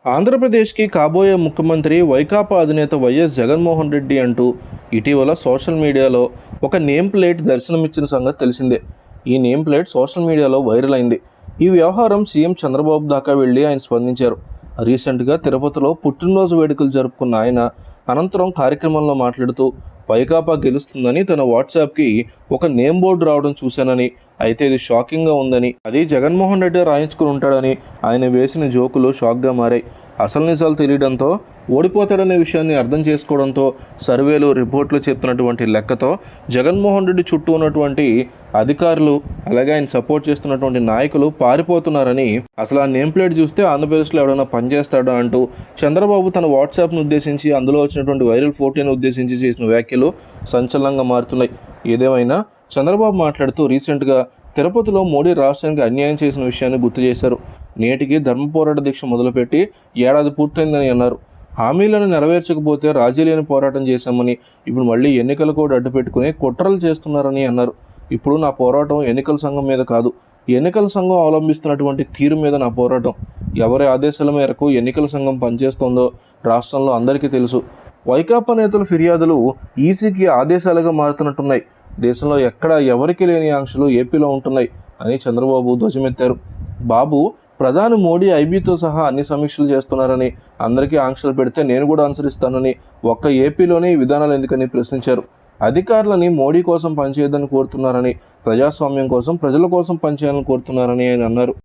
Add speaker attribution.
Speaker 1: ఆంధ్రప్రదేశ్కి కాబోయే ముఖ్యమంత్రి వైకాపా అధినేత వైఎస్ జగన్మోహన్ రెడ్డి అంటూ ఇటీవల సోషల్ మీడియాలో ఒక నేమ్ ప్లేట్ దర్శనమిచ్చిన సంగతి తెలిసిందే. ఈ నేమ్ ప్లేట్ సోషల్ మీడియాలో వైరల్ అయింది. ఈ వ్యవహారం సీఎం చంద్రబాబు దాకా వెళ్ళి ఆయన స్పందించారు. రీసెంట్గా తిరుపతిలో పుట్టినరోజు వేడుకలు జరుపుకున్న ఆయన అనంతరం కార్యక్రమంలో మాట్లాడుతూ వైకాపా గెలుస్తుందని తన వాట్సాప్కి ఒక నేమ్ బోర్డు రావడం చూశానని, అయితే ఇది షాకింగ్గా ఉందని, అది జగన్మోహన్ రెడ్డి రాయించుకుని ఉంటాడని ఆయన వేసిన జోకులు షాక్గా మారాయి. అసలు నిజాలు తెలియడంతో, ఓడిపోతాడనే విషయాన్ని అర్థం చేసుకోవడంతో, సర్వేలు రిపోర్ట్లు చెప్తున్నటువంటి లెక్కతో జగన్మోహన్ రెడ్డి చుట్టూ ఉన్నటువంటి అధికారులు అలాగే ఆయన సపోర్ట్ చేస్తున్నటువంటి నాయకులు పారిపోతున్నారని, అసలు ఆ నేమ్ ప్లేట్ చూస్తే ఆంధ్రప్రదేశ్లో ఎవడైనా పనిచేస్తాడా అంటూ చంద్రబాబు తన వాట్సాప్ను ఉద్దేశించి అందులో వచ్చినటువంటి వైరల్ ఫోటోను ఉద్దేశించి చేసిన వ్యాఖ్యలు సంచలనంగా మారుతున్నాయి. ఏదేమైనా చంద్రబాబు మాట్లాడుతూ రీసెంట్గా తిరుపతిలో మోడీ రాష్ట్రానికి అన్యాయం చేసిన విషయాన్ని గుర్తు చేశారు. నేటికి ధర్మ పోరాట దీక్ష మొదలుపెట్టి ఏడాది పూర్తయిందని అన్నారు. హామీలను నెరవేర్చకపోతే రాజీ లేని పోరాటం చేశామని, ఇప్పుడు మళ్ళీ ఎన్నికల కోడ్ అడ్డుపెట్టుకుని కుట్రలు చేస్తున్నారని అన్నారు. ఇప్పుడు నా పోరాటం ఎన్నికల సంఘం మీద కాదు, ఎన్నికల సంఘం అవలంబిస్తున్నటువంటి తీరు మీద నా పోరాటం. ఎవరి ఆదేశాల మేరకు ఎన్నికల సంఘం పనిచేస్తోందో రాష్ట్రంలో అందరికీ తెలుసు. వైకాపా నేతల ఫిర్యాదులు ఈసీకి ఆదేశాలుగా మారుతున్నట్టున్నాయి. దేశంలో ఎక్కడా ఎవరికి లేని ఆంక్షలు ఏపీలో ఉంటున్నాయి అని చంద్రబాబు ధ్వజమెత్తారు. బాబు, ప్రధాని మోడీ ఐబీతో సహా అన్ని సమీక్షలు చేస్తున్నారని, అందరికీ ఆంక్షలు పెడితే నేను కూడా అనుసరిస్తానని, ఒక్క ఏపీలోనే ఈ విధానాలు ఎందుకని ప్రశ్నించారు. అధికారులని మోడీ కోసం పనిచేయదని కోరుతున్నారని, ప్రజాస్వామ్యం కోసం ప్రజల కోసం పనిచేయాలని కోరుతున్నారని ఆయన అన్నారు.